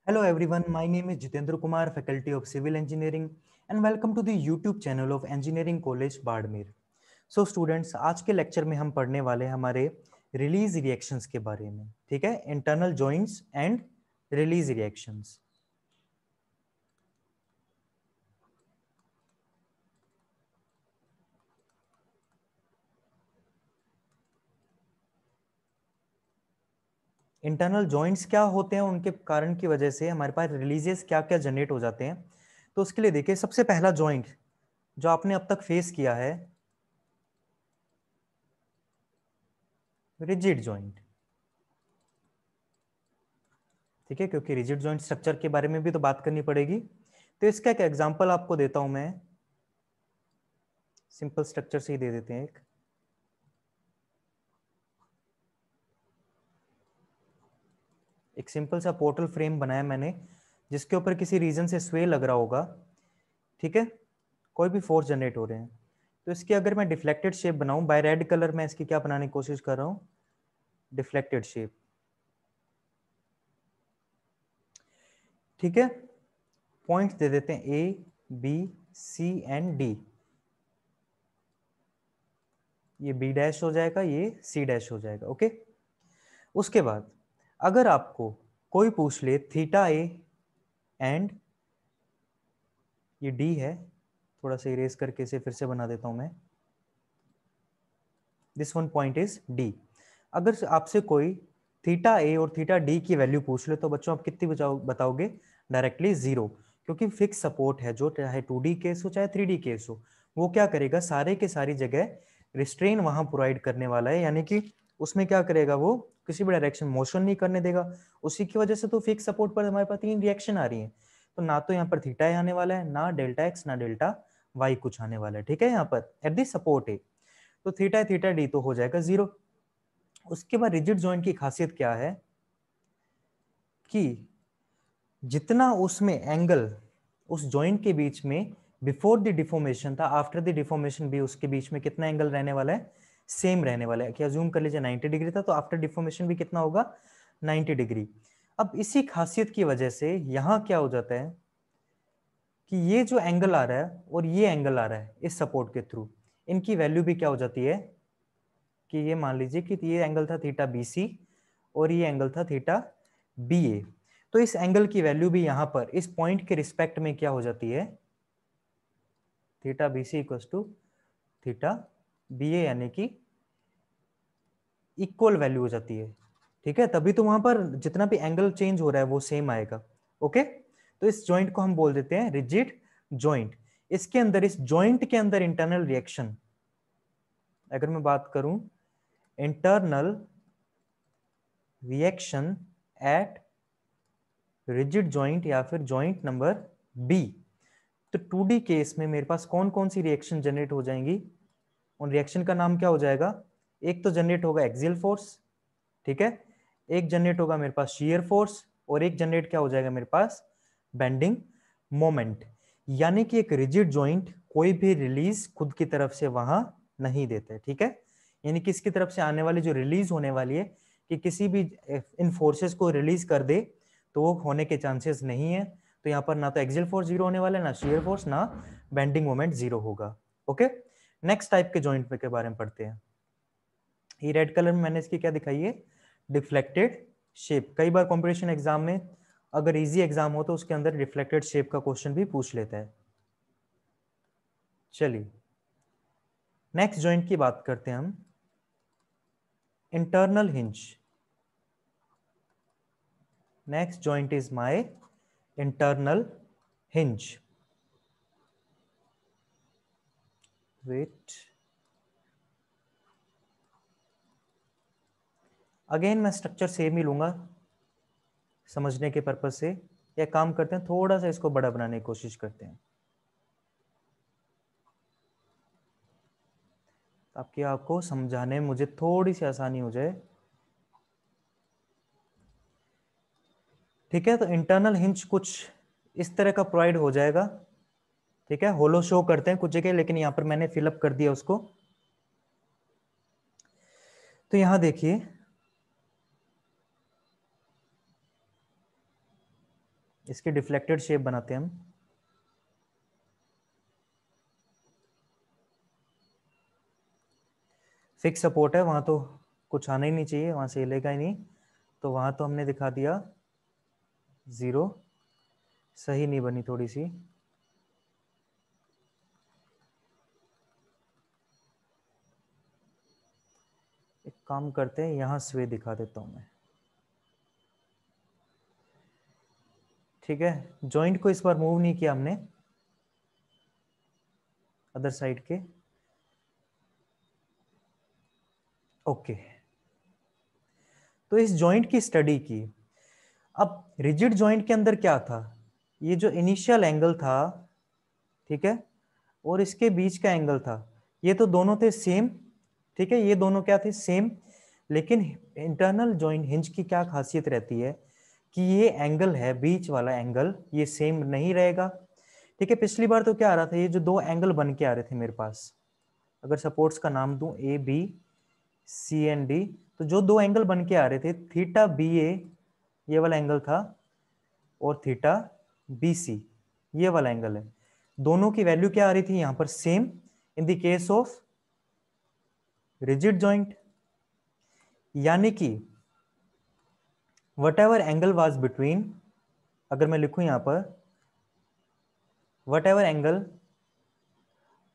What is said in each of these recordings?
Hello everyone, my name is Jitendra Kumar, Faculty of Civil Engineering and welcome to the YouTube channel of Engineering College Badmer. So students, आज के lecture में हम पढ़ने वाले हैं हमारे रिलीज रिएक्शंस के बारे में, ठीक है, internal joints and release reactions. Internal joints क्या होते हैं, उनके कारण की वजह से हमारे पास रिलीजेस क्या क्या जनरेट हो जाते हैं। तो उसके लिए देखिए, सबसे पहला जॉइंट जो आपने अब तक फेस किया है, रिजिड जॉइंट, ठीक है, क्योंकि रिजिड जॉइंट स्ट्रक्चर के बारे में भी तो बात करनी पड़ेगी। तो इसका एक एग्जांपल आपको देता हूं मैं, सिंपल स्ट्रक्चर से ही दे देते हैं। एक सिंपल सा पोर्टल फ्रेम बनाया मैंने, जिसके ऊपर किसी रीजन से स्वे लग रहा होगा, ठीक है, कोई भी फोर्स जनरेट हो रहे हैं। तो इसकी अगर मैं डिफ्लेक्टेड शेप बनाऊं, बाय रेड कलर में इसकी क्या बनाने की कोशिश कर रहा हूं, डिफ्लेक्टेड शेप, ठीक है। पॉइंट्स दे देते हैं A B C and D, ये बी डैश हो जाएगा, ये सी डैश हो जाएगा, ओके। उसके बाद अगर आपको कोई पूछ ले थीटा ए एंड ये डी है, थोड़ा सा इरेज करके इसे फिर से बना देता हूं मैं, this one point is D. अगर आपसे कोई थीटा ए और थीटा डी की वैल्यू पूछ ले तो बच्चों आप कितनी बताओगे, डायरेक्टली जीरो, क्योंकि फिक्स सपोर्ट है, जो चाहे 2D केस हो चाहे 3D केस हो, वो क्या करेगा, सारे के सारी जगह रिस्ट्रेन वहां प्रोवाइड करने वाला है, यानी कि उसमें क्या करेगा, वो किसी भी डायरेक्शन मोशन नहीं करने देगा। उसी की वजह से तो फिक्स सपोर्ट पर हमारे पास 3 रिएक्शन आ रही है, तो ना तो यहाँ पर थीटा आने वाला है, ना डेल्टा एक्स, ना डेल्टा वाई कुछ आने वाला है, ठीक है। यहाँ पर एट दी सपोर्ट है, तो थीटा थीटा डी तो हो जाएगा जीरो। उसके बाद रिजिड जॉइंट की खासियत क्या है कि जितना उसमें एंगल उस जॉइंट के बीच में बिफोर द डिफॉर्मेशन था, आफ्टर द डिफॉर्मेशन भी उसके बीच में कितना एंगल रहने वाला है, सेम रहने वाला है। क्या जूम कर लीजिए, 90 डिग्री था, तो आफ्टर डिफॉर्मेशन भी कितना होगा, 90 डिग्री। अब इसी खासियत की वजह से यहां क्या हो जाता है कि ये जो एंगल आ रहा है और ये एंगल आ रहा है इस सपोर्ट के थ्रू, इनकी वैल्यू भी क्या हो जाती है कि ये मान लीजिए कि ये एंगल था थीटा बी सी और ये एंगल था थीटा बी ए, तो इस एंगल की वैल्यू भी यहां पर इस पॉइंट के रिस्पेक्ट में क्या हो जाती है, theta B C equal to theta B A, यानी कि इक्वल वैल्यू हो जाती है, ठीक है। तभी तो वहां पर जितना भी एंगल चेंज हो रहा है वो सेम आएगा, ओके। तो इस जॉइंट को हम बोल देते हैं रिजिड जॉइंट। इसके अंदर, इस जॉइंट के अंदर इंटरनल रिएक्शन, अगर मैं बात करूं internal reaction at rigid joint या फिर जॉइंट नंबर बी, तो 2D केस में मेरे पास कौन कौन सी रिएक्शन जनरेट हो जाएंगी, उन रिएक्शन का नाम क्या हो जाएगा, एक तो जनरेट होगा एक्सियल फोर्स, ठीक है, एक जनरेट होगा मेरे पास शीयर फोर्स, और एक जनरेट क्या हो जाएगा मेरे पास, बेंडिंग मोमेंट। यानी कि एक रिजिड जॉइंट कोई भी रिलीज खुद की तरफ से वहां नहीं देते, ठीक है। यानी कि इसकी तरफ से आने वाली जो रिलीज होने वाली है, कि किसी भी इन फोर्सेस को रिलीज कर दे, तो वो होने के चांसेस नहीं है। तो यहाँ पर ना तो एक्सियल फोर्स जीरो होने वाला है, ना शीयर फोर्स, ना बेंडिंग मोमेंट जीरो होगा, ओके। नेक्स्ट टाइप के जॉइंट के बारे में पढ़ते हैं। ये रेड कलर में मैंने इसकी क्या दिखाई है, डिफ्लेक्टेड शेप। कई बार कॉम्पिटिशन एग्जाम में अगर इजी एग्जाम हो तो उसके अंदर रिफ्लेक्टेड शेप का क्वेश्चन भी पूछ लेता है। चलिए नेक्स्ट जॉइंट की बात करते हैं हम, internal hinge. Next joint is my internal hinge. Wait, again मैं स्ट्रक्चर सेम ही लूंगा समझने के पर्पज से। या काम करते हैं, थोड़ा सा इसको बड़ा बनाने की कोशिश करते हैं ताकि आपको समझाने में मुझे थोड़ी सी आसानी हो जाए, ठीक है। तो इंटरनल हिंज कुछ इस तरह का प्रोवाइड हो जाएगा, ठीक है। होलो शो करते हैं कुछ जगह, लेकिन यहां पर मैंने फिलअप कर दिया उसको। तो यहां देखिए, इसकी डिफ्लेक्टेड शेप बनाते हैं हम। फिक्स सपोर्ट है, वहां तो कुछ आना ही नहीं चाहिए, वहां से हिलेगा ही नहीं, तो वहां तो हमने दिखा दिया 0। सही नहीं बनी थोड़ी सी, एक काम करते हैं, यहां स्वे दिखा देता हूं मैं। ठीक है, जॉइंट को इस बार मूव नहीं किया हमने अदर साइड के। ओके, तो इस जॉइंट की स्टडी की। अब रिजिड जॉइंट के अंदर क्या था, ये जो इनिशियल एंगल था, ठीक है, और इसके बीच का एंगल था, ये तो दोनों थे सेम। ठीक है, ये दोनों क्या थे, सेम। लेकिन इंटरनल जॉइंट हिंज की क्या खासियत रहती है कि ये एंगल है, बीच वाला एंगल, ये सेम नहीं रहेगा। ठीक है, पिछली बार तो क्या आ रहा था, ये जो दो एंगल बन के आ रहे थे मेरे पास, अगर सपोर्ट्स का नाम दूं A B C and D, तो जो दो एंगल बन के आ रहे थे, थीटा बी ए ये वाला एंगल था, और थीटा बी सी ये वाला एंगल है। दोनों की वैल्यू क्या आ रही थी यहां पर, same in the case of rigid joint. यानी कि what ever angle was between, अगर मैं लिखूं यहां पर, what ever angle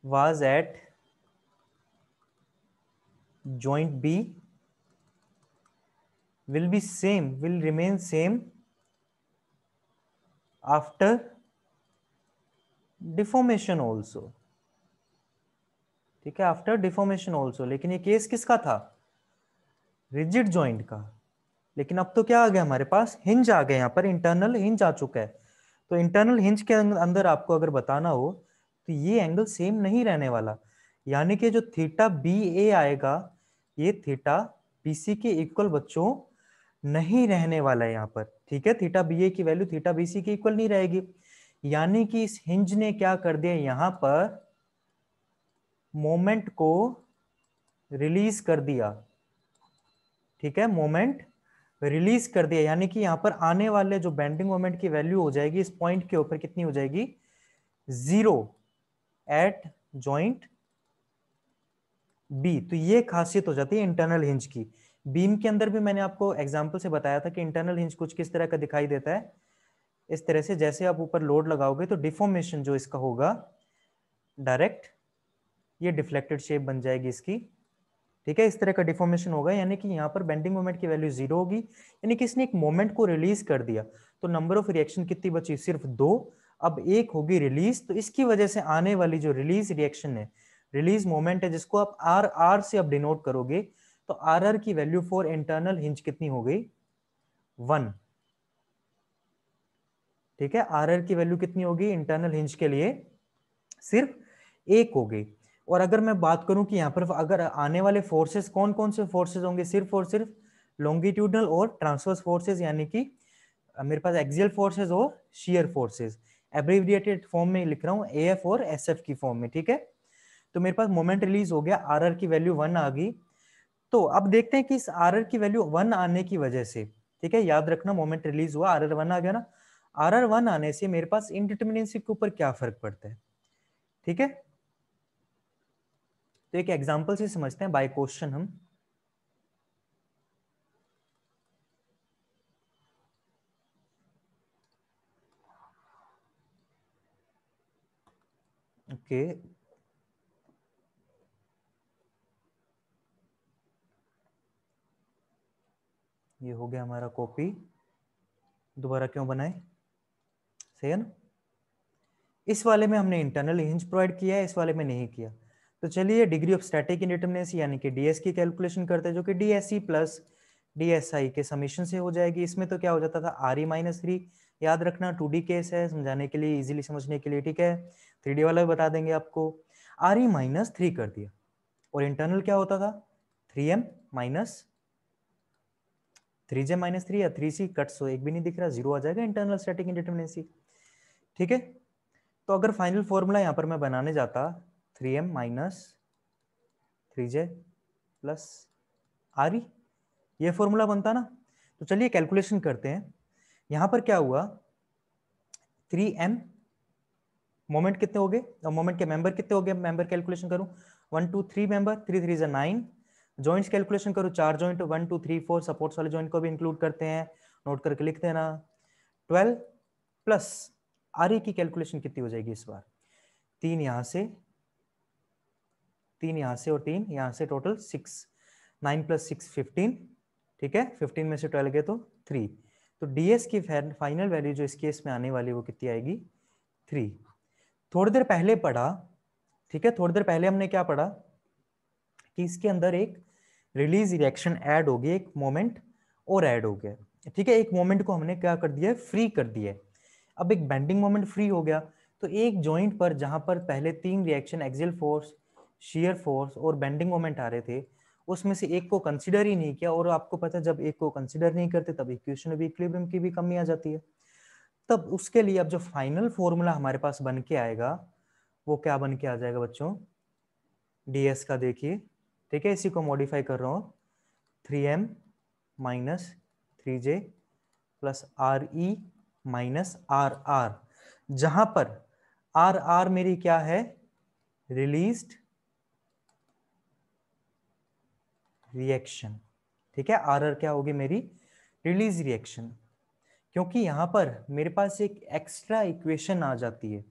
was at joint B will be same, will remain same after deformation also। ठीक है, आफ्टर डिफॉर्मेशन ऑल्सो। लेकिन ये केस किसका था, रिजिड जॉइंट का। लेकिन अब तो क्या आ गया हमारे पास, हिंज आ गया, यहाँ पर इंटरनल हिंज आ चुका है। तो इंटरनल हिंज के अंदर आपको अगर बताना हो तो ये एंगल सेम नहीं रहने वाला, यानी कि जो थीटा बी ए आएगा, ये थीटा बी सी के इक्वल बच्चों नहीं रहने वाला है यहाँ पर। ठीक है, थीटा बी ए की वैल्यू थीटा बी सी के इक्वल नहीं रहेगी। यानी कि इस हिंज ने क्या कर दिया, यहाँ पर मोमेंट को रिलीज कर दिया। ठीक है, मोमेंट रिलीज कर दिया, यानी कि यहां पर आने वाले जो बेंडिंग मोमेंट की वैल्यू हो जाएगी इस पॉइंट के ऊपर कितनी हो जाएगी, 0 एट जॉइंट बी। तो ये खासियत हो जाती है इंटरनल हिंज की। बीम के अंदर भी मैंने आपको एग्जांपल से बताया था कि इंटरनल हिंज कुछ किस तरह का दिखाई देता है, इस तरह से, जैसे आप ऊपर लोड लगाओगे तो डिफॉर्मेशन जो इसका होगा डायरेक्ट, ये डिफ्लेक्टेड शेप बन जाएगी इसकी। ठीक है, इस तरह का डिफॉर्मेशन होगा, यानी कि यहाँ पर बेंडिंग मोमेंट की वैल्यू 0 होगी, यानी कि इसने एक मोमेंट को रिलीज कर दिया। तो नंबर ऑफ रिएक्शन कितनी बची, सिर्फ 2। अब एक होगी रिलीज, तो इसकी वजह से आने वाली जो रिलीज रिएक्शन है, रिलीज मोमेंट है, जिसको आप आर आर से अब डिनोट करोगे, तो आर आर की वैल्यू फॉर इंटरनल हिंज कितनी हो गई, 1। ठीक है, आर आर की वैल्यू कितनी होगी इंटरनल हिंज के लिए, सिर्फ 1 हो गई। और अगर मैं बात करूं कि यहाँ पर अगर आने वाले फोर्सेस कौन कौन से फोर्सेस होंगे, सिर्फ और सिर्फ लॉन्गिट्यूडनल और ट्रांसवर्स फोर्सेस, यानी कि मेरे पास एक्सियल फोर्सेस और शियर फोर्सेस, एब्रिविएटेड फॉर्म में लिख रहा हूं, एएफ और एसएफ की फॉर्म में। ठीक है, तो मेरे पास मोमेंट रिलीज हो गया, आरआर की वैल्यू 1 आ गई। तो अब देखते हैं कि इस आरआर की वैल्यू 1 आने की वजह से, ठीक है, याद रखना मोमेंट रिलीज हुआ, आरआर 1 आ गया ना, आरआर 1 आने से मेरे पास इनडिटरमिनेंसी के ऊपर क्या फर्क पड़ता है। ठीक है, तो एक एग्जांपल से समझते हैं बाय क्वेश्चन हम। ओके, ये हो गया हमारा कॉपी, दोबारा क्यों बनाए, सही है ना। इस वाले में हमने इंटरनल हिंज प्रोवाइड किया है, इस वाले में नहीं किया। तो चलिए डिग्री ऑफ स्टैटिक इंडिटरमिनेंसी यानी कि डीएस की कैलकुलेशन करते हैं, जो कि डीएससी प्लस डीएसआई के समीशन से हो जाएगी। इसमें तो क्या हो जाता था, आर ई माइनस 3, याद रखना 2D केस है, समझाने के लिए, इजीली समझने के लिए। ठीक है, 3D वाला भी बता देंगे आपको। आर ई माइनस 3 कर दिया, और इंटरनल क्या होता था, 3m माइनस 3j माइनस 3 या 3c कट, सो एक भी नहीं दिख रहा, 0 आ जाएगा इंटरनल स्टैटिक इंडिटरमिनेंसी। ठीक है, तो अगर फाइनल फॉर्मूला यहां पर मैं बनाने जाता, 3m minus 3j plus R ई, ये फॉर्मूला बनता ना। तो चलिए कैलकुलेशन करते हैं। यहां पर क्या हुआ, 3m मोमेंट कितने हो गए, और मोमेंट के मेंबर कितने हो गए, मेंबर कैलकुलेशन करूं 1 2 3 मेंबर, 3 3 9, जॉइंट्स कैलकुलेशन करूं 4 जॉइंट 1 2 3 4, सपोर्ट्स वाले जॉइंट को भी इंक्लूड करते हैं, नोट करके लिख देना। 12 प्लस आर की कैलकुलेशन कितनी हो जाएगी इस बार, 3 यहां से, 3 यहां से और 3 यहां से, टोटल 6, 9 प्लस 6 15, ठीक है, 15 में से 12 गए तो 3, तो डीएस की फाइनल वैल्यू जो इस केस में आने वाली वो कितनी आएगी 3। थोड़ी देर पहले पढ़ा, ठीक है, थोड़ी देर पहले हमने क्या पढ़ा कि इसके अंदर एक रिलीज रिएक्शन ऐड हो गई, एक मोमेंट और ऐड हो गया, ठीक है, एक मोमेंट को हमने क्या कर दिया, फ्री कर दिया। अब एक बेंडिंग मोमेंट फ्री हो गया, तो एक जॉइंट पर जहां पर पहले 3 reaction axial force, shear force और बेंडिंग मोमेंट आ रहे थे, उसमें से एक को कंसीडर ही नहीं किया, और आपको पता है जब एक को कंसीडर नहीं करते तब इक्वेशन ऑफ इक्विलिब्रियम की भी कमी आ जाती है। तब उसके लिए अब जो फाइनल फॉर्मूला हमारे पास बन के आएगा वो क्या बन के आ जाएगा बच्चों, ds का देखिए, ठीक है, इसी को मॉडिफाई कर रहा हूं, 3m minus 3j plus R E minus R R, जहां पर आर आर मेरी क्या है, रिलीज्ड रिएक्शन, ठीक है, आर आर क्या होगी मेरी, रिलीज रिएक्शन, क्योंकि यहां पर मेरे पास एक एक्स्ट्रा इक्वेशन आ जाती है।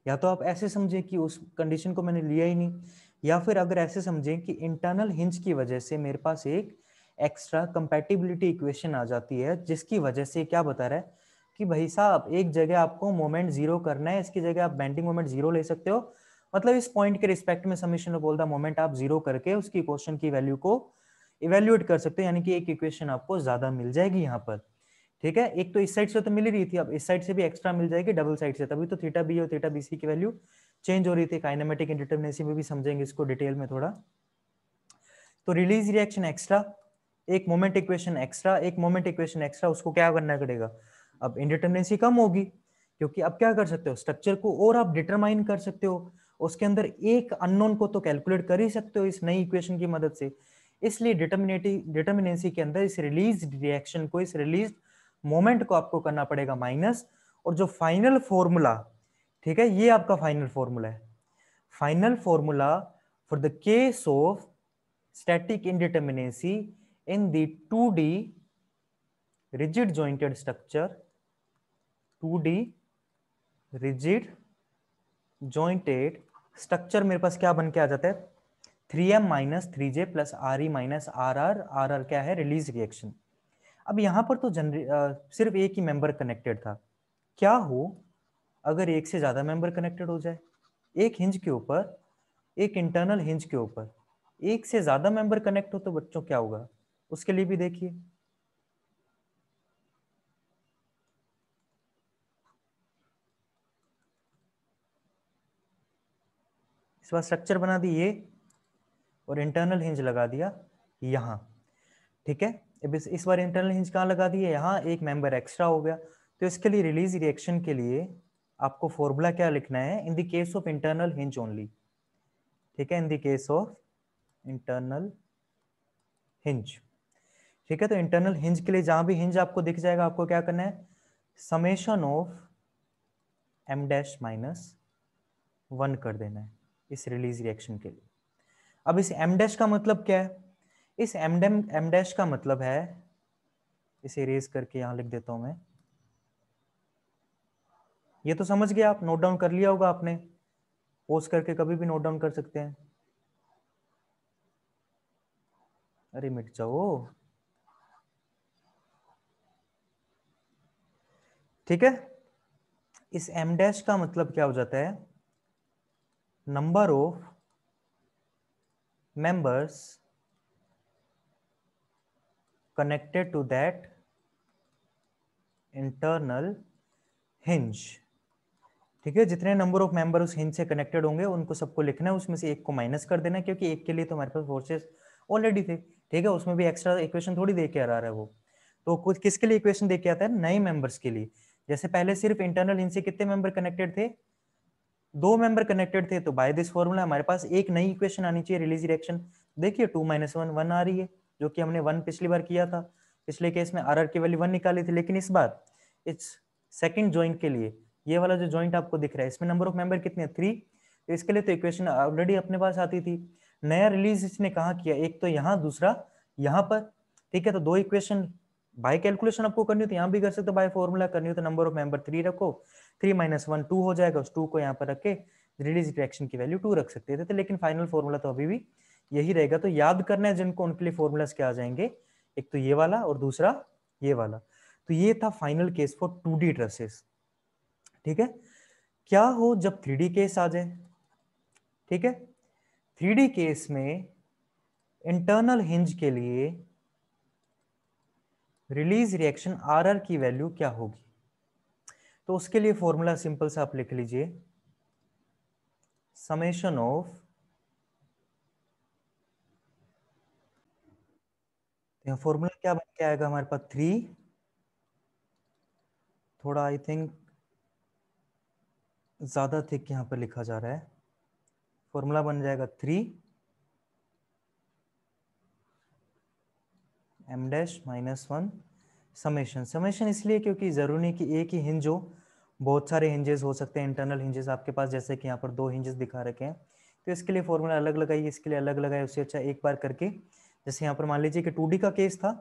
या तो आप ऐसे समझें कि उस कंडीशन को मैंने लिया ही नहीं, या फिर अगर ऐसे समझें कि इंटरनल हिंज की वजह से मेरे पास एक एक्स्ट्रा कंपैटिबिलिटी इक्वेशन आ जाती है, जिसकी वजह से क्या बता रहा है कि भाई साहब एक जगह आपको मोमेंट जीरो करना है, इसकी जगह आप बेंडिंग मोमेंट जीरो ले सकते हो, मतलब इस पॉइंट के रिस्पेक्ट में summation of all the moment आप जीरो करके उसकी क्वेश्चन की वैल्यू को इवेल्युएट कर सकते हो, यानी कि एक इक्वेशन आपको ज्यादा मिल जाएगी यहाँ पर, ठीक है। एक तो इस साइड से तो मिल ही रही थी, अब इस साइड से भी एक्स्ट्रा मिल जाएगी डबल साइड से, तभी तो थीटा बी और थीटा बी सी की वैल्यू चेंज हो रही थी। काइनेमेटिक इंडिटरमिनेसी में भी समझेंगे इसको डिटेल में थोड़ा। तो रिलीज रिएक्शन एक्स्ट्रा, एक मोमेंट इक्वेशन एक्स्ट्रा, एक मोमेंट इक्वेशन एक्स्ट्रा, उसको क्या करना पड़ेगा, अब इंडिटरमिनेसी कम होगी, क्योंकि अब क्या कर सकते हो, स्ट्रक्चर को और आप डिटरमाइन कर सकते हो, उसके अंदर एक अननोन को तो कैलकुलेट कर ही सकते हो इस नई इक्वेशन की मदद से। इसलिए डिटर्मिनेंसी के अंदर इस रिलीज रिएक्शन को, इस रिलीज मोमेंट को आपको करना पड़ेगा माइनस, और जो फाइनल फॉर्मूला, ठीक है, ये आपका फाइनल फॉर्मूला है, final formula for the case of static indeterminacy in the 2D rigid jointed structure, 2D rigid jointed structure मेरे पास क्या बन के आ जाता है, 3m minus 3j plus R E minus R R, R R क्या है, release reaction. अब यहां पर तो सिर्फ एक ही मेंबर कनेक्टेड था, क्या हो अगर एक से ज्यादा मेंबर कनेक्टेड हो जाए, एक हिंज के ऊपर, एक इंटरनल हिंज के ऊपर एक से ज्यादा मेंबर कनेक्ट हो तो बच्चों क्या होगा, उसके लिए भी देखिए। इस बार स्ट्रक्चर बना दी ये, और इंटरनल हिंज लगा दिया यहां, ठीक है। अब इस बार इंटरनल हिंज कहां लगा दिया, यहां, एक मेंबर एक्स्ट्रा हो गया। तो इसके लिए रिलीज रिएक्शन के लिए आपको फॉर्मूला क्या लिखना है, इन the case of internal hinge only, ठीक है, इन the case of internal hinge, ठीक है। तो इंटरनल हिंज के लिए जहां भी हिंज आपको दिख जाएगा आपको क्या करना है, summation of m dash minus 1 कर देना है इस रिलीज रिएक्शन के लिए। अब इस m डैश का मतलब क्या है, इस m डैश का मतलब है, इसे इरेज करके यहां लिख देता हूं मैं, ये तो समझ गया आप, नोट डाउन कर लिया होगा आपने, पोज करके कभी भी नोट डाउन कर सकते हैं। अरे मिट जाओ, ठीक है। इस m डैश का मतलब क्या हो जाता है, number of members connected to that internal hinge, ठीक है, जितने नंबर ऑफ मेंबर उस हिंज से कनेक्टेड होंगे उनको सबको लिखना है, उसमें से एक को माइनस कर देना है, क्योंकि एक के लिए तो हमारे पास फोर्सेस ऑलरेडी थे, ठीक है, उसमें भी एक्स्ट्रा इक्वेशन थोड़ी दे के आ रहा है वो, तो कुछ किसके लिए इक्वेशन दे के आता है, नए मेंबर्स के लिए। जैसे पहले सिर्फ इंटरनल हिंज से कितने मेंबर कनेक्टेड थे, 2 मेंबर कनेक्टेड थे, तो बाय दिस फॉर्मूला हमारे पास एक नई इक्वेशन आनी चाहिए रिलीज रिएक्शन। देखिए 2 - 1 1 आ रही है, जो कि हमने 1 पिछली बार किया था, पिछले केस में आर आर की वैल्यू 1 निकाली थी, लेकिन इस बार इस सेकंड जॉइंट के लिए ये वाला जो जॉइंट आपको दिख रहा है इसमें नंबर ऑफ मेंबर कितने हैं 3, तो इसके लिए तो इक्वेशन ऑलरेडी अपने पास आती थी। नया रिलीज इसने कहाँ किया, एक तो यहाँ दूसरा यहाँ पर, ठीक है। तो दो इक्वेशन बाय कैलकुलेशन आपको करनी हो तो यहाँ भी कर सकते हो, बाय फॉर्मूला करनी हो तो नंबर ऑफ मेंबर 3 रखो, 3 - 1 2 हो जाएगा, उस 2 को यहाँ पर रख के रिलीज रिएक्शन की वैल्यू 2 रख सकते थे, लेकिन फाइनल फॉर्मूला तो अभी भी यही रहेगा। तो याद करना है जिनको, उनके लिए फॉर्मूलाज क्या आ जाएंगे, एक तो ये वाला और दूसरा ये वाला। तो ये था final case for 2D trusses, ठीक है। क्या हो जब 3D केस आ जाए, ठीक है। 3D केस में इंटरनल हिंज के लिए रिलीज रिएक्शन आरआर की वैल्यू क्या होगी, तो उसके लिए फॉर्मूला सिंपल सा आप लिख लीजिए, समेशन ऑफ, फॉर्मूला क्या बन के आएगा हमारे पास 3, थोड़ा आई थिंक ज्यादा थिक यहां पर लिखा जा रहा है, फॉर्मूला बन जाएगा 3 m-1 समेशन। समेशन इसलिए क्योंकि जरूरी नहीं कि एक ही हिंज हो, बहुत सारे हिंजेस हो सकते हैं, इंटरनल हिंजेस आपके पास, जैसे कि यहाँ पर 2 हिंजेस दिखा रखे हैं, तो इसके लिए फॉर्मूला अलग लगाइए, इसके लिए अलग लगाए, उससे अच्छा एक बार करके, जैसे यहाँ पर मान लीजिए कि 2D का केस था,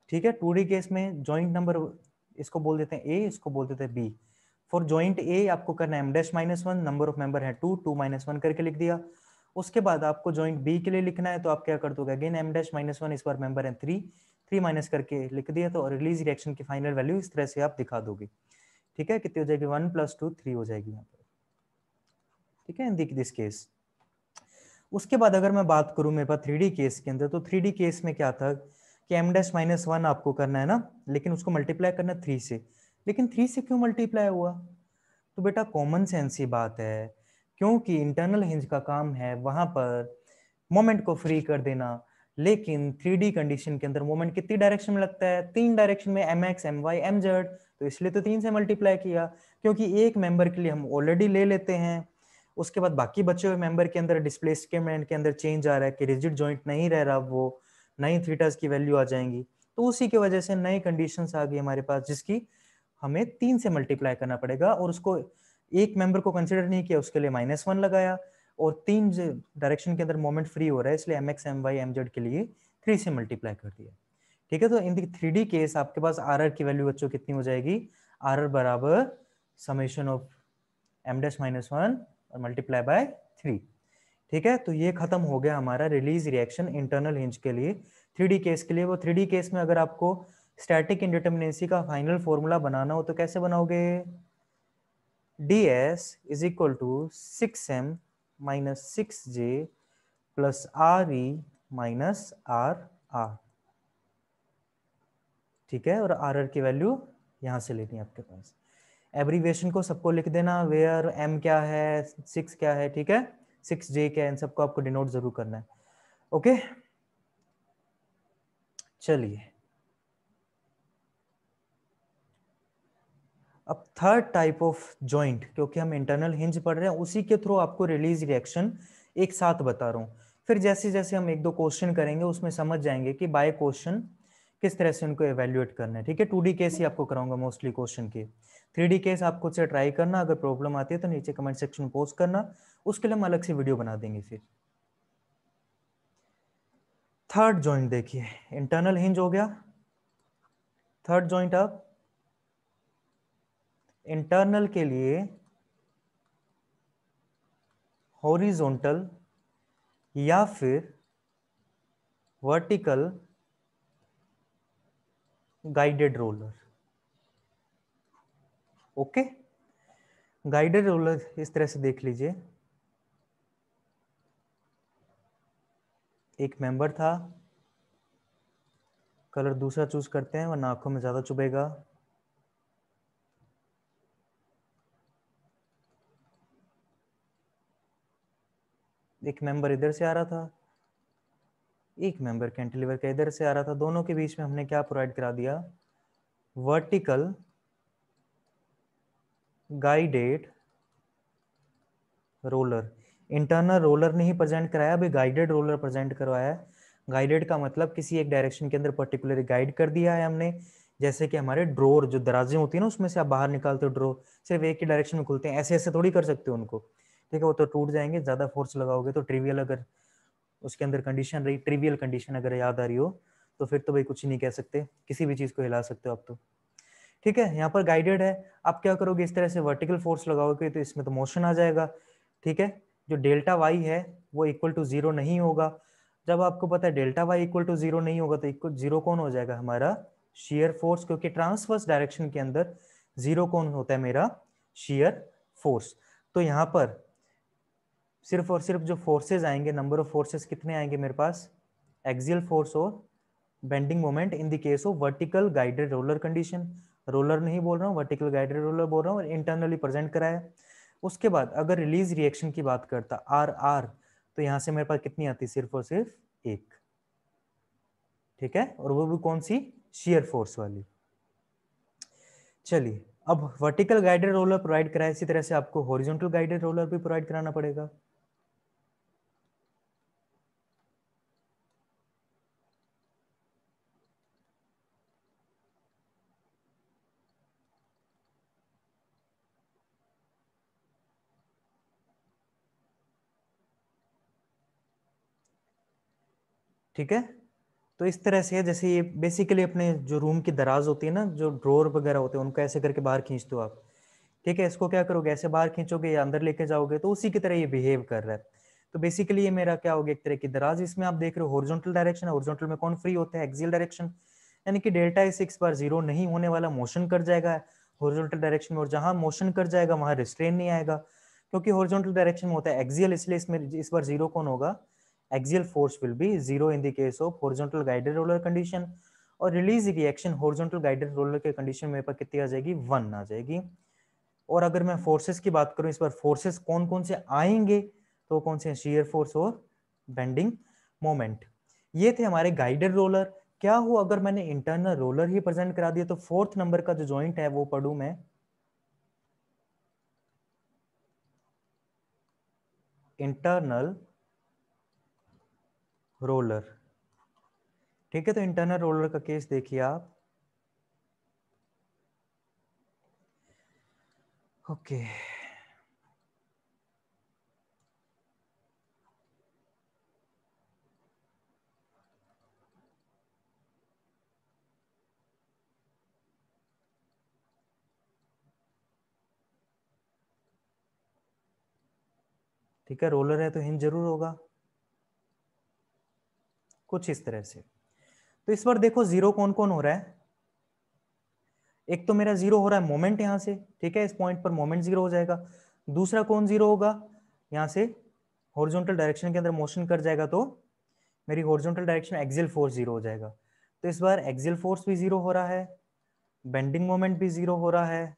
ठीक है। 2D केस में जॉइंट नंबर इसको बोल देते हैं ए, इसको बोल देते हैं बी। फॉर जॉइंट ए आपको करना है m-1, नंबर ऑफ मेंबर है 2, 2 - 1 करके लिख दिया। उसके बाद आपको जॉइंट बी के लिए लिखना है, तो आप क्या कर दोगे, अगेन m-1, इस बार मेंबर है 3, 3 माइनस करके लिख दिया, तो रिलीज रिएक्शन की फाइनल वैल्यू इस तरह से आप दिखा दोगे, ठीक है। कितनी हो जाएगी, 1 + 2 3 हो जाएगी यहाँ पर, ठीक है, इन दिस केस। उसके बाद अगर मैं बात करूं मेरे पास 3D केस के अंदर, तो 3D केस में क्या था कि m-1 आपको करना है ना, लेकिन उसको मल्टीप्लाई करना 3 से, लेकिन 3 से क्यों मल्टीप्लाई हुआ, तो बेटा कॉमन सेंस ही बात है, क्योंकि इंटरनल हिंज का काम है वहां पर मोमेंट को फ्री कर देना, लेकिन 3D कंडीशन के अंदर मोमेंट कितनी डायरेक्शन में लगता है, 3 डायरेक्शन में, mx, my, mz, तो इसलिए तो 3 से मल्टीप्लाई किया, क्योंकि एक मेंबर के लिए हम ऑलरेडी ले लेते हैं, उसके बाद बाकी बचे हुए मेंबर के अंदर डिस्प्लेसमेंट के अंदर चेंज आ रहा है कि रिजिड जॉइंट नहीं रह रहा, वो नई थीटास की वैल्यू आ जाएंगी, तो उसी की वजह से नई कंडीशंस आ गई हमारे पास, जिसकी हमें 3 से मल्टीप्लाई करना पड़ेगा, और उसको एक मेंबर को कंसिडर नहीं किया, उसके लिए -1 लगाया, और 3 डायरेक्शन के अंदर मोमेंट फ्री हो रहा है, इसलिए mx, my, mz के लिए 3 से मल्टीप्लाई कर दिया, ठीक है। तो इन 3D केस आपके पास आर की वैल्यू बच्चों कितनी हो जाएगी, आर बराबर समेशन ऑफ m-1 और मल्टीप्लाई बाय 3, ठीक है। तो ये खत्म हो गया हमारा रिलीज रिएक्शन इंटरनल हिंज के लिए 3D केस के लिए। वो 3D केस में अगर आपको स्टैटिक इंडिटरमिनेंसी का फाइनल फॉर्मूला बनाना हो तो कैसे बनाओगे, ds is equal to 6m - 6j plus re minus rr, ठीक है। और rr की वैल्यू यहां से लेनी है आपके पास, एब्रीविएशन को सबको लिख देना, वेयर m क्या है, 6 क्या है, ठीक है, 6j क्या है, इन सबको आपको डिनोट जरूर करना है, ओके। चलिए अब थर्ड टाइप ऑफ जॉइंट, क्योंकि हम इंटरनल हिंज पढ़ रहे हैं, उसी के थ्रू आपको रिलीज रिएक्शन एक साथ बता रहा हूँ, फिर जैसे जैसे हम एक दो क्वेश्चन करेंगे उसमें समझ जाएंगे कि बाय क्वेश्चन किस तरह से उनको एवेल्युएट करना है, ठीक है। 2D केस ही आपको कराऊंगा मोस्टली क्वेश्चन के, 3D केस आप खुद से ट्राई करना, अगर प्रॉब्लम आती है तो नीचे कमेंट सेक्शन में पोस्ट करना, उसके लिए हम अलग से वीडियो बना देंगे। फिर थर्ड जॉइंट देखिए, इंटरनल हिंज हो गया, थर्ड जॉइंट अब इंटरनल के लिए हॉरिजॉन्टल या फिर vertical guided roller, okay. Guided roller इस तरह से देख लीजिए, एक मेंबर था, कलर दूसरा चूज करते हैं वरना आंखों में ज्यादा चुभेगा, एक मेंबर इधर से आ रहा था, एक मेंबर कैंटिलीवर का इधर से आ रहा था, दोनों के बीच में हमने क्या प्रोवाइड करा दिया, vertical guided roller. Internal roller नहीं प्रेजेंट कराया, अभी गाइडेड रोलर प्रेजेंट करवाया है। गाइडेड का मतलब किसी एक डायरेक्शन के अंदर पर्टिकुलर गाइड कर दिया है हमने, जैसे कि हमारे ड्रोर जो दराजें होती है ना, उसमें से आप बाहर निकालते हो ड्रोर, सिर्फ एक ही डायरेक्शन में खुलते हैं, ऐसे ऐसे थोड़ी कर सकते हो उनको, ठीक है, वो तो टूट जाएंगे, ज्यादा फोर्स लगाओगे तो। ट्रिवियल अगर उसके अंदर कंडीशन रही, ट्रिवियल कंडीशन अगर याद आ रही हो, तो फिर तो भाई कुछ ही नहीं कह सकते, किसी भी चीज को हिला सकते हो आप तो, ठीक है। यहाँ पर गाइडेड है, आप क्या करोगे, इस तरह से वर्टिकल फोर्स लगाओगे तो इसमें तो मोशन आ जाएगा, ठीक है। जो डेल्टा वाई है वो इक्वल टू जीरो नहीं होगा। जब आपको पता है delta Y equal to zero नहीं होगा तो इक्वल जीरो कौन हो जाएगा, हमारा शेयर फोर्स, क्योंकि ट्रांसवर्स डायरेक्शन के अंदर जीरो कौन होता है, मेरा शेयर फोर्स। तो यहाँ पर सिर्फ और सिर्फ जो फोर्सेज आएंगे, नंबर ऑफ फोर्सेस कितने आएंगे मेरे पास, एक्सियल फोर्स और bending moment in the case of vertical guided roller condition. Roller नहीं बोल रहा हूँ, वर्टिकल गाइडेड रोलर बोल रहा हूँ, इंटरनली प्रेजेंट कराया। उसके बाद अगर रिलीज रिएक्शन की बात करता आर आर, तो यहां से मेरे पास कितनी आती, सिर्फ और सिर्फ एक, ठीक है, और वो भी कौन सी, शेयर फोर्स वाली। चलिए, अब वर्टिकल गाइडेड रोलर प्रोवाइड कराया, इसी तरह से आपको हॉरिजॉन्टल गाइडेड रोलर भी प्रोवाइड कराना पड़ेगा। ठीक है, तो इस तरह से है, जैसे ये बेसिकली अपने जो रूम की दराज होती है ना, जो ड्रॉर वगैरह होते हैं, उनको ऐसे करके बाहर खींच दो आप, ठीक है। इसको क्या करोगे, ऐसे बाहर खींचोगे या अंदर लेके जाओगे, तो उसी की तरह ये बिहेव कर रहा है। तो बेसिकली ये मेरा क्या होगा, एक तरह की दराज। इसमें आप देख रहे हो हॉरिजॉन्टल डायरेक्शन है, हॉरिजॉन्टल में कौन फ्री होता है, एक्सियल डायरेक्शन, यानी कि डेल्टा इस एक बार जीरो नहीं होने वाला, मोशन कर जाएगा हॉरिजॉन्टल डायरेक्शन में, और जहां मोशन कर जाएगा वहां रिस्ट्रेन नहीं आएगा, क्योंकि हॉरिजॉन्टल डायरेक्शन में होता है एक्सियल, इसलिए इसमें इस बार जीरो कौन होगा, axial force will be zero in the case of horizontal guided roller condition. और release reaction horizontal guided roller के कंडीशन में पर कितनी आ जाएगी, 1 आ जाएगी। और अगर मैं फोर्सेस की बात करूं, इस बार फोर्सेस कौन कौन से आएंगे, तो कौन से, शेयर फोर्स और बेंडिंग मोमेंट। ये थे हमारे गाइडेड रोलर। क्या हो अगर मैंने इंटरनल रोलर ही प्रेजेंट करा दिया, तो फोर्थ नंबर का जो जॉइंट है वो पढ़ू मैं, इंटरनल रोलर, ठीक है। तो इंटरनल रोलर का केस देखिए आप, ओके, ठीक है, रोलर है तो हिंज जरूर होगा, कुछ इस तरह से। तो इस बार देखो जीरो कौन कौन हो रहा है, एक तो मेरा जीरो हो रहा है मोमेंट यहां से, ठीक है, इस पॉइंट पर मोमेंट जीरो हो जाएगा। दूसरा कौन जीरो होगा, यहां से हॉरिजॉन्टल डायरेक्शन के अंदर मोशन कर जाएगा, तो मेरी horizontal direction axial force zero हो जाएगा। तो इस बार एक्सियल फोर्स भी जीरो हो रहा है, बेंडिंग मोमेंट भी जीरो हो रहा है।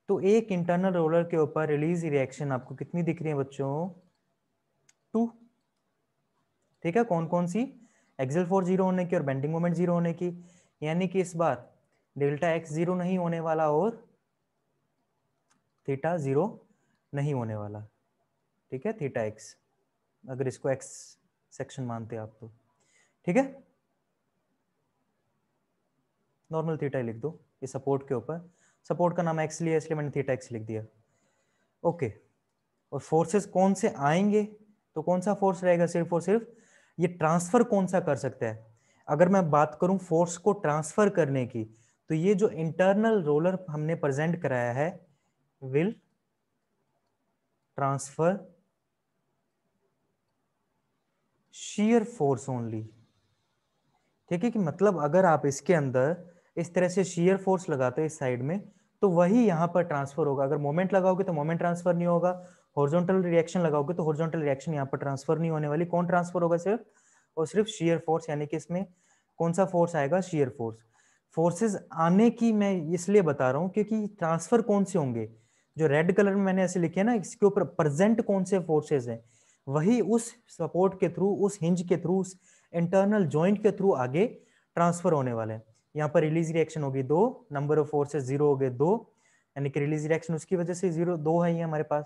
तो एक इंटरनल रोलर के ऊपर रिलीज रिएक्शन आपको कितनी दिख रही है बच्चों, 2, ठीक है। कौन कौन सी, एक्सियल फोर्स जीरो होने की और बेंडिंग मोमेंट जीरो होने की, यानी कि इस बार डेल्टा एक्स जीरो नहीं होने वाला और थीटा जीरो नहीं होने वाला, ठीक है, थीटा एक्स, अगर इसको एक्स सेक्शन मानते हैं आप तो, ठीक है। नॉर्मल थीटा लिख दो, ये सपोर्ट के ऊपर, सपोर्ट का नाम एक्स लिया इसलिए मैंने थीटा एक्स लिख दिया, ओके। और फोर्सेस कौन से आएंगे, तो कौन सा फोर्स रहेगा, सिर्फ और सिर्फ ये ट्रांसफर कौन सा कर सकता है। अगर मैं बात करूं फोर्स को ट्रांसफर करने की, तो ये जो इंटरनल रोलर हमने प्रेजेंट कराया है will transfer shear force only, ठीक है। कि मतलब अगर आप इसके अंदर इस तरह से shear फोर्स लगाते हो इस साइड में, तो वही यहां पर ट्रांसफर होगा। अगर मोमेंट लगाओगे तो मोमेंट ट्रांसफर नहीं होगा, हॉरिजॉन्टल रिएक्शन लगाओगे तो हॉरिजॉन्टल रिएक्शन यहां पर ट्रांसफर नहीं होने वाली। कौन ट्रांसफर होगा, सिर्फ और सिर्फ shear फोर्स, यानी कि इसमें कौन सा फोर्स आएगा, shear फोर्स। फोर्सेस आने की मैं इसलिए बता रहा हूं क्योंकि ट्रांसफर कौन से होंगे, जो रेड कलर में मैंने ऐसे लिखे हैं ना, इसके ऊपर प्रेजेंट कौन से फोर्सेस हैं, वही उस सपोर्ट के थ्रू, उस हिंज के थ्रू, उस इंटरनल जॉइंट के थ्रू आगे ट्रांसफर होने वाले हैं। यहाँ पर रिलीज रिएक्शन होगी 2, नंबर ऑफ फोर्सेस जीरो हो गए 2, यानी कि रिलीज रिएक्शन उसकी वजह से जीरो 2 है ये हमारे पास।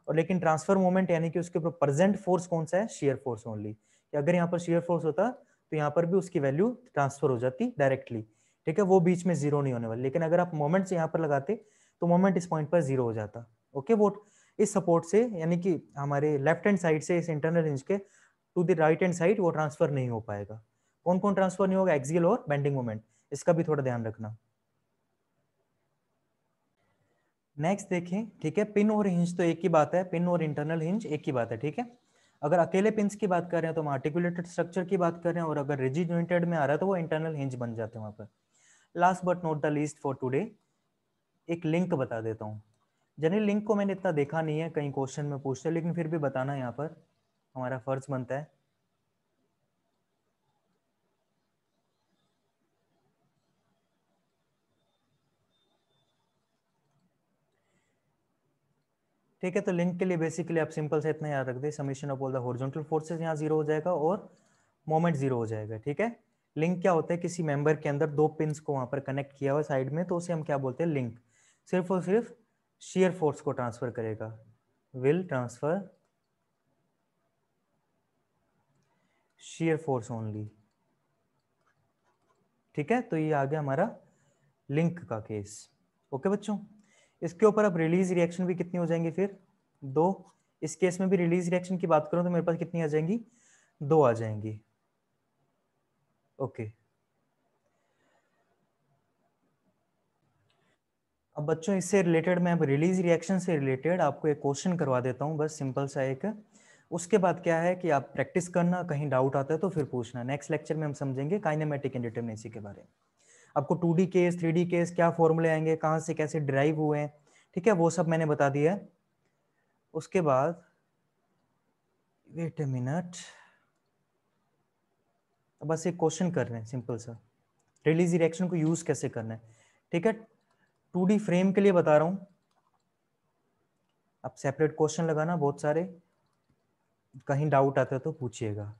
और लेकिन ट्रांसफर मोमेंट यानी कि उसके ऊपर प्रेजेंट फोर्स कौन सा है, शेयर फोर्स ओनली। अगर यहाँ पर शेयर फोर्स होता तो यहाँ पर भी उसकी वैल्यू ट्रांसफर हो जाती डायरेक्टली, ठीक है, वो बीच में जीरो नहीं होने वाली। लेकिन अगर आप मोमेंट्स यहाँ पर लगाते तो मोमेंट इस पॉइंट पर जीरो हो जाता। ओके, वो इस सपोर्ट से यानी कि हमारे लेफ्ट हैंड साइड से इस इंटरनल हिंज के to the right hand side वो ट्रांसफर नहीं हो पाएगा। कौन कौन ट्रांसफर नहीं होगा? एक्सियल और बेंडिंग मोमेंट, इसका भी थोड़ा ध्यान रखना। नेक्स्ट देखें, ठीक है, पिन और हिंज तो एक ही बात है, पिन और इंटरनल हिंज एक ही बात है, ठीक है। अगर अकेले पिन्स की बात कर रहे हैं तो हम आर्टिकुलेटेड स्ट्रक्चर की बात कर रहे हैं, और अगर रिजिड यूनिटेड में आ रहा है तो वो इंटरनल हिंज बन जाते हैं वहां पर। Last but not the least for today, एक लिंक बता देता हूँ। जनरली लिंक को मैंने इतना देखा नहीं है, कहीं क्वेश्चन में पूछते हैं, लेकिन फिर भी बताना यहाँ पर हमारा फर्ज बनता है। ठीक है, तो लिंक के लिए बेसिकली आप सिंपल से इतना याद रख दे, summation of all the horizontal forces यहाँ जीरो हो जाएगा और मोमेंट जीरो हो जाएगा, ठीक है। लिंक क्या होता है? किसी मेंबर के अंदर दो पिन्स को वहां पर कनेक्ट किया हुआ साइड में, तो उसे हम क्या बोलते हैं? लिंक। सिर्फ और सिर्फ शेयर फोर्स को ट्रांसफर करेगा, will transfer shear force only, ठीक है। तो ये आ गया हमारा लिंक का केस। ओके बच्चों, इसके ऊपर अब रिलीज रिएक्शन भी कितनी हो जाएंगी फिर? दो। इस केस में भी रिलीज रिएक्शन की बात करूं तो मेरे पास कितनी आ जाएंगी? दो आ जाएंगी। ओके, अब बच्चों इससे रिलेटेड मैं अब रिलीज रिएक्शन से रिलेटेड आपको एक क्वेश्चन करवा देता हूँ, बस सिंपल सा एक। उसके बाद क्या है कि आप प्रैक्टिस करना, कहीं डाउट आता है तो फिर पूछना। नेक्स्ट लेक्चर में हम समझेंगे काइनेमेटिक इंडिटरमिनेसी के बारे में। आपको 2D केस, 3D केस, क्या फॉर्मूले आएंगे, कहाँ से कैसे ड्राइव हुए हैं, ठीक है, वो सब मैंने बता दिया है। उसके बाद वेट ए मिनट, बस एक क्वेश्चन कर रहे हैं सिंपल सा, रिलीज रिएक्शन को यूज कैसे करना है, ठीक है। 2D फ्रेम के लिए बता रहा हूँ, आप सेपरेट क्वेश्चन लगाना बहुत सारे, कहीं डाउट आता है तो पूछिएगा।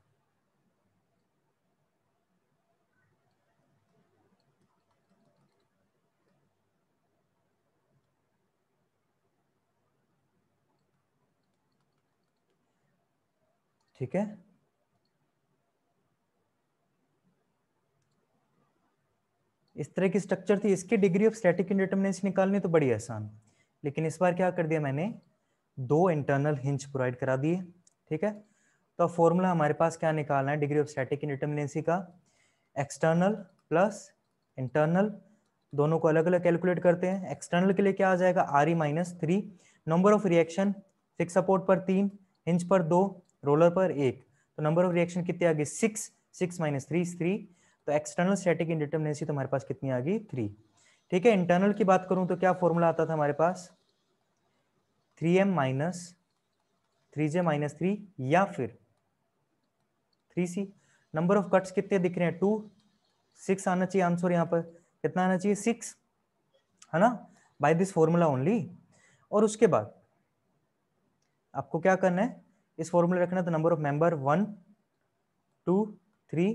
ठीक है, इस तरह की स्ट्रक्चर थी, इसकी डिग्री ऑफ स्टैटिक इंडिटरमिनेसी निकालनी तो बड़ी आसान, लेकिन इस बार क्या कर दिया मैंने? दो इंटरनल हिंज प्रोवाइड करा दिए, ठीक है। तो फॉर्मूला हमारे पास क्या निकालना है डिग्री ऑफ स्टैटिक इंडिटरमिनेसी का? एक्सटर्नल प्लस इंटरनल, दोनों को अलग अलग कैलकुलेट करते हैं। एक्सटर्नल के लिए क्या आ जाएगा? Are E minus three, number of reaction fix support पर 3, हिंज पर 2, रोलर पर 1, तो नंबर ऑफ रिएक्शन कितनी आ गई? 6, 6 माइनस 3 3, तो एक्सटर्नल स्टैटिक इंडिटरमिनेसी तो हमारे पास कितनी आ गई? 3, ठीक है। इंटरनल की बात करूं तो क्या फॉर्मूला आता था हमारे पास? 3m माइनस 3j माइनस 3 या फिर 3c। नंबर ऑफ कट्स कितने दिख रहे हैं? 2, 6 आना चाहिए आंसर यहाँ पर, कितना आना चाहिए? 6, है ना, बाय दिस फॉर्मूला ओनली। और उसके बाद आपको क्या करना है? इस फॉर्मूला रखना है, तो नंबर ऑफ मेंबर 1 2 3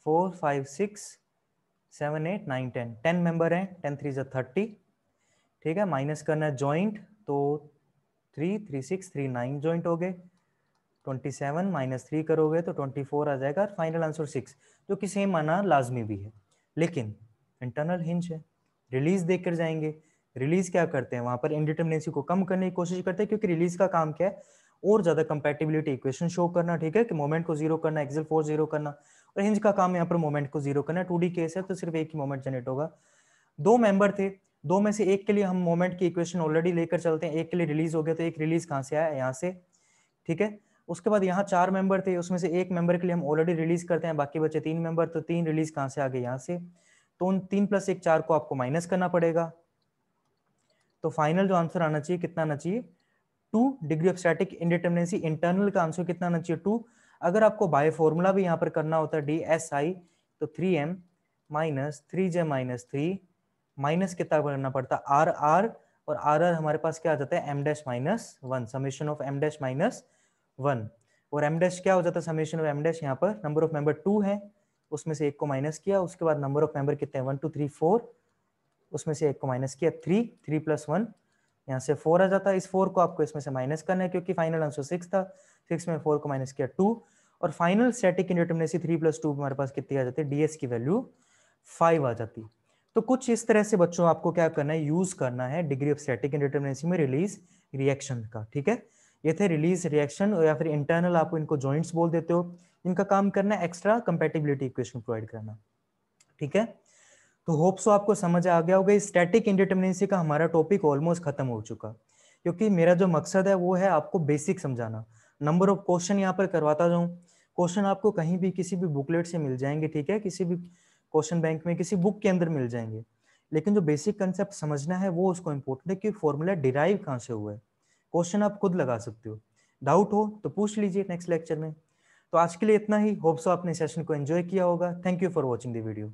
4 5 6 7 8 9 10, 10 मेंबर हैं, 10 3 जा 30, ठीक है। माइनस करना है जॉइंट, तो 3 3 6 3 9 जॉइंट हो गए, 27 माइनस 3 करोगे तो 24 आ जाएगा, और फाइनल आंसर 6, जो कि सेम आना लाजमी भी है। लेकिन इंटरनल हिंज है, रिलीज देकर जाएंगे। रिलीज क्या करते हैं? वहां पर इंडिटरमिनेसी को कम करने की कोशिश करते हैं, क्योंकि रिलीज का काम क्या है? और ज्यादा कंपैटिबिलिटी इक्वेशन शो करना, ठीक है, कि मोमेंट को जीरो करना, एक्सियल फोर्स जीरो करना, और हिंज का काम यहाँ पर मोमेंट को जीरो करना। 2D केस है तो सिर्फ एक ही मोमेंट जनरेट होगा। दो मेंबर थे, दो में से एक के लिए हम मोमेंट की इक्वेशन ऑलरेडी लेकर चलते हैं, एक के लिए रिलीज हो गया, तो एक रिलीज कहाँ से आया? यहाँ से, ठीक है। उसके बाद यहाँ 4 मेंबर थे, उसमें से एक मेंबर के लिए हम ऑलरेडी रिलीज करते हैं, बाकी बचे 3 मेंबर, तो 3 रिलीज कहाँ से आ गए? यहाँ से। तो उन 3 + 1 4 को आपको माइनस करना पड़ेगा, तो फाइनल जो आंसर आना चाहिए कितना आना चाहिए? 2। Degree of static indeterminacy internal का आंसर कितना आना चाहिए? 2। अगर आपको बाय फॉर्मूला भी यहाँ पर करना होता है DSI, तो 3m minus 3j minus 3 minus कितना करना पड़ता? RR, और RR हमारे पास क्या आ जाता है? m dash minus 1, summation of m dash minus 1, और m डैश क्या हो जाता है? समेशन ऑफ m डैश, यहाँ पर नंबर ऑफ मेंबर 2 है, उसमें से एक को माइनस किया, उसके बाद नंबर ऑफ मेंबर कितने हैं? 1 2 3 4, उसमें से एक को माइनस किया 3, 3 + 1, यहाँ से 4 आ जाता है। इस 4 को आपको इसमें से माइनस करना है, क्योंकि फाइनल आंसर 6 था, 6 में 4 को माइनस किया 2, और फाइनल स्टैटिक इंडिटरमिनेसी 3 + 2 हमारे पास कितनी आ जाती है? ds की वैल्यू 5 आ जाती। तो कुछ इस तरह से बच्चों आपको क्या करना है, यूज करना है डिग्री ऑफ स्टैटिक इंडिटरमिनेसी में रिलीज रिएक्शन का। ठीक है, ये थे रिलीज रिएक्शन या फिर इंटरनल, आप इनको जॉइंट्स बोल देते हो। इनका काम करना है एक्स्ट्रा कंपैटिबिलिटी इक्वेशन प्रोवाइड करना। ठीक है, तो होप सो आपको समझ आ गया होगा। स्टैटिक इंडिटरमिनेसी का हमारा टॉपिक ऑलमोस्ट खत्म हो चुका, क्योंकि मेरा जो मकसद है वो है आपको बेसिक समझाना। नंबर ऑफ क्वेश्चन यहाँ पर करवाता जाऊँ। क्वेश्चन आपको कहीं भी किसी भी बुकलेट से मिल जाएंगे, ठीक है, किसी भी क्वेश्चन बैंक में किसी बुक के अंदर मिल जाएंगे, लेकिन जो बेसिक कंसेप्ट समझना है वो उसको इम्पोर्टेंट है कि फॉर्मूला डिराइव कहाँ से हुआ है। क्वेश्चन आप खुद लगा सकते हो, डाउट हो तो पूछ लीजिए नेक्स्ट लेक्चर में। तो आज के लिए इतना ही। होप सो आपने सेशन को एंजॉय किया होगा। Thank you for watching the video.